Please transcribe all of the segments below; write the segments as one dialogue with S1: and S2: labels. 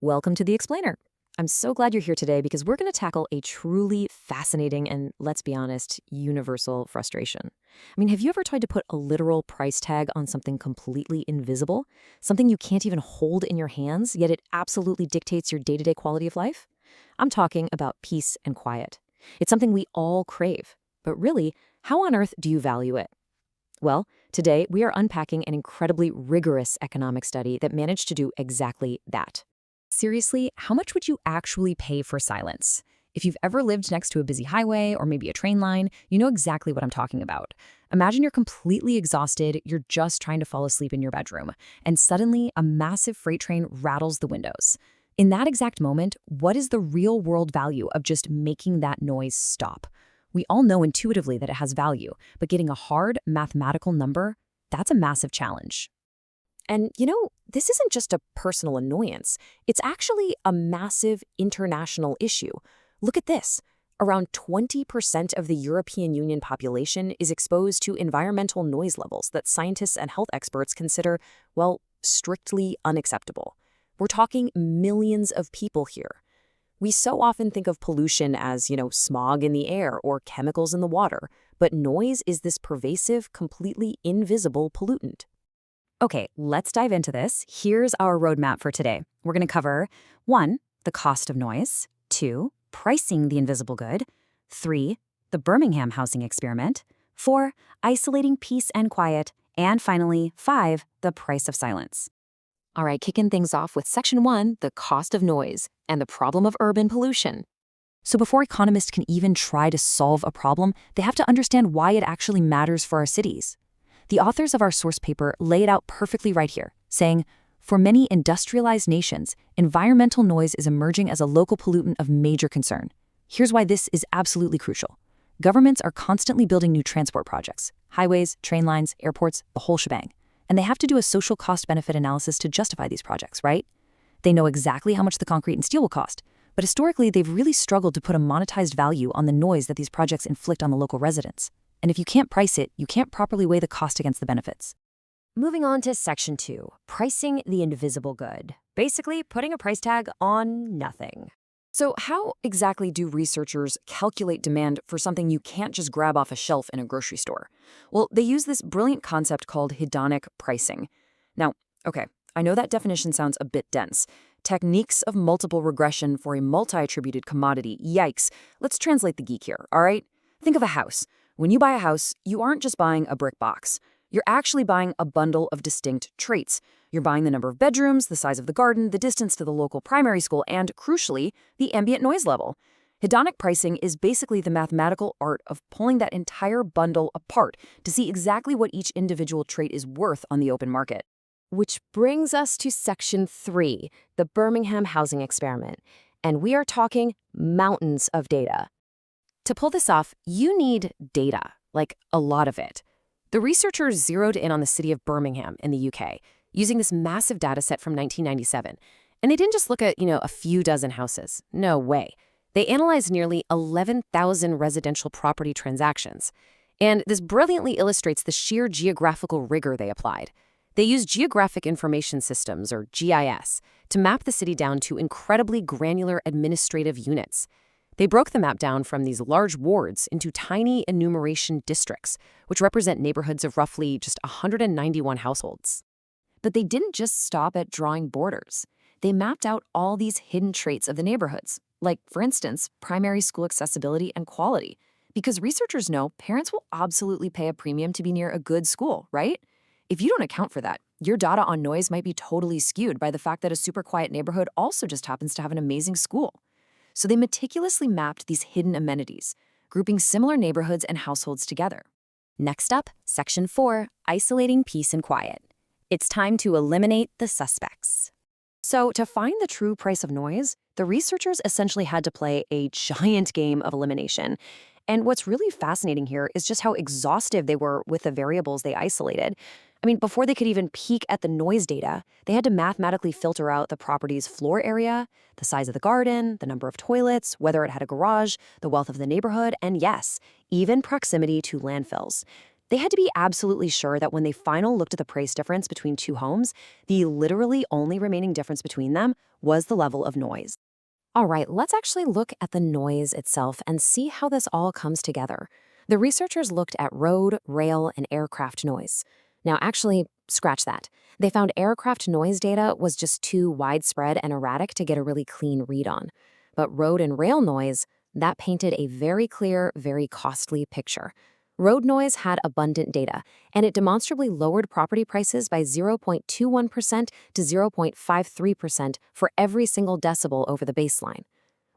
S1: Welcome to The Explainer. I'm so glad you're here today because we're going to tackle a truly fascinating and, let's be honest, universal frustration. Have you ever tried to put a literal price tag on something completely invisible? Something you can't even hold in your hands, yet it absolutely dictates your day-to-day quality of life? I'm talking about peace and quiet. It's something we all crave. But really, how on earth do you value it? Well, today we are unpacking an incredibly rigorous economic study that managed to do exactly that. Seriously, how much would you actually pay for silence? If you've ever lived next to a busy highway or maybe a train line, you know exactly what I'm talking about. Imagine you're completely exhausted, you're just trying to fall asleep in your bedroom, and suddenly a massive freight train rattles the windows. In that exact moment, what is the real-world value of just making that noise stop? We all know intuitively that it has value, but getting a hard mathematical number, that's a massive challenge. And this isn't just a personal annoyance. It's actually a massive international issue. Look at this. Around 20% of the European Union population is exposed to environmental noise levels that scientists and health experts consider, well, strictly unacceptable. We're talking millions of people here. We so often think of pollution as, smog in the air or chemicals in the water, but noise is this pervasive, completely invisible pollutant. Okay, let's dive into this. Here's our roadmap for today. We're going to cover 1, the cost of noise, 2, pricing the invisible good, 3, the Birmingham housing experiment, 4, isolating peace and quiet, and finally, 5, the price of silence. All right, kicking things off with Section 1, the cost of noise and the problem of urban pollution. So before economists can even try to solve a problem, they have to understand why it actually matters for our cities. The authors of our source paper lay it out perfectly right here, saying, for many industrialized nations, environmental noise is emerging as a local pollutant of major concern. Here's why this is absolutely crucial. Governments are constantly building new transport projects, highways, train lines, airports, the whole shebang. And they have to do a social cost-benefit analysis to justify these projects, right? They know exactly how much the concrete and steel will cost, but historically they've really struggled to put a monetized value on the noise that these projects inflict on the local residents. And if you can't price it, you can't properly weigh the cost against the benefits. Moving on to Section 2, pricing the invisible good. Basically, putting a price tag on nothing. So how exactly do researchers calculate demand for something you can't just grab off a shelf in a grocery store? Well, they use this brilliant concept called hedonic pricing. Now, okay, I know that definition sounds a bit dense. Techniques of multiple regression for a multi-attributed commodity. Yikes. Let's translate the geek here, all right? Think of a house. When you buy a house, you aren't just buying a brick box. You're actually buying a bundle of distinct traits. You're buying the number of bedrooms, the size of the garden, the distance to the local primary school, and, crucially, the ambient noise level. Hedonic pricing is basically the mathematical art of pulling that entire bundle apart to see exactly what each individual trait is worth on the open market. Which brings us to Section 3, the Birmingham housing experiment. And we are talking mountains of data. To pull this off, you need data, like a lot of it. The researchers zeroed in on the city of Birmingham in the UK, using this massive data set from 1997. And they didn't just look at, a few dozen houses. No way. They analyzed nearly 11,000 residential property transactions. And this brilliantly illustrates the sheer geographical rigor they applied. They used Geographic Information Systems, or GIS, to map the city down to incredibly granular administrative units. They broke the map down from these large wards into tiny enumeration districts, which represent neighborhoods of roughly just 191 households. But they didn't just stop at drawing borders. They mapped out all these hidden traits of the neighborhoods, like, for instance, primary school accessibility and quality. Because researchers know parents will absolutely pay a premium to be near a good school, right? If you don't account for that, your data on noise might be totally skewed by the fact that a super quiet neighborhood also just happens to have an amazing school. So they meticulously mapped these hidden amenities, grouping similar neighborhoods and households together. Next up, Section 4, isolating peace and quiet. It's time to eliminate the suspects. So to find the true price of noise, the researchers essentially had to play a giant game of elimination. And what's really fascinating here is just how exhaustive they were with the variables they isolated. Before they could even peek at the noise data, they had to mathematically filter out the property's floor area, the size of the garden, the number of toilets, whether it had a garage, the wealth of the neighborhood, and yes, even proximity to landfills. They had to be absolutely sure that when they finally looked at the price difference between two homes, the literally only remaining difference between them was the level of noise. All right, let's actually look at the noise itself and see how this all comes together. The researchers looked at road, rail, and aircraft noise. Now, actually, scratch that. They found aircraft noise data was just too widespread and erratic to get a really clean read on. But road and rail noise, that painted a very clear, very costly picture. Road noise had abundant data, and it demonstrably lowered property prices by 0.21% to 0.53% for every single decibel over the baseline.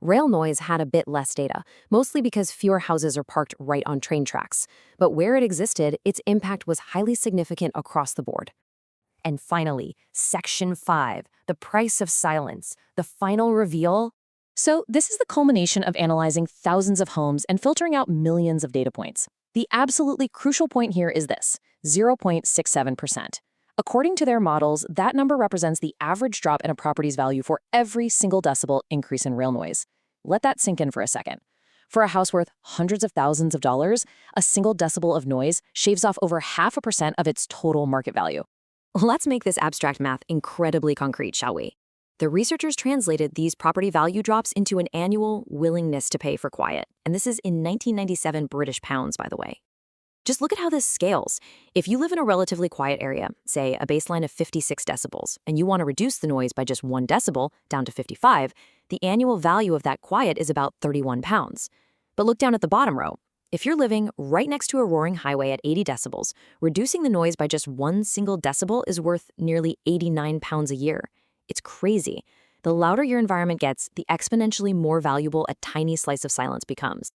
S1: Rail noise had a bit less data, mostly because fewer houses are parked right on train tracks. But where it existed, its impact was highly significant across the board. And finally, Section 5, the price of silence, the final reveal. So this is the culmination of analyzing thousands of homes and filtering out millions of data points. The absolutely crucial point here is this, 0.67%. According to their models, that number represents the average drop in a property's value for every single decibel increase in rail noise. Let that sink in for a second. For a house worth hundreds of thousands of dollars, a single decibel of noise shaves off over 0.5% of its total market value. Let's make this abstract math incredibly concrete, shall we? The researchers translated these property value drops into an annual willingness to pay for quiet, and this is in 1997 British pounds, by the way. Just look at how this scales. If you live in a relatively quiet area, say a baseline of 56 decibels, and you want to reduce the noise by just 1 decibel down to 55, the annual value of that quiet is about 31 pounds. But look down at the bottom row. If you're living right next to a roaring highway at 80 decibels, reducing the noise by just 1 single decibel is worth nearly 89 pounds a year. It's crazy. The louder your environment gets, the exponentially more valuable a tiny slice of silence becomes.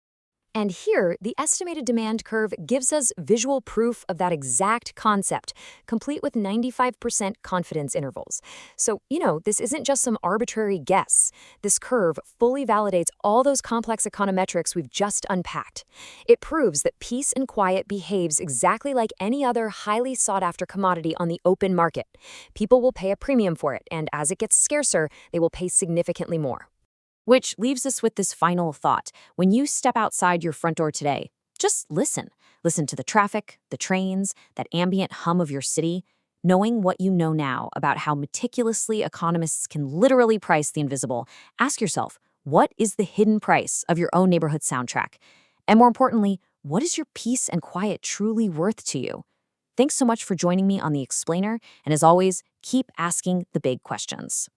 S1: And here, the estimated demand curve gives us visual proof of that exact concept, complete with 95% confidence intervals. So, this isn't just some arbitrary guess. This curve fully validates all those complex econometrics we've just unpacked. It proves that peace and quiet behaves exactly like any other highly sought-after commodity on the open market. People will pay a premium for it, and as it gets scarcer, they will pay significantly more. Which leaves us with this final thought. When you step outside your front door today, just listen. Listen to the traffic, the trains, that ambient hum of your city. Knowing what you know now about how meticulously economists can literally price the invisible, ask yourself, what is the hidden price of your own neighborhood soundtrack? And more importantly, what is your peace and quiet truly worth to you? Thanks so much for joining me on The Explainer, and as always, keep asking the big questions.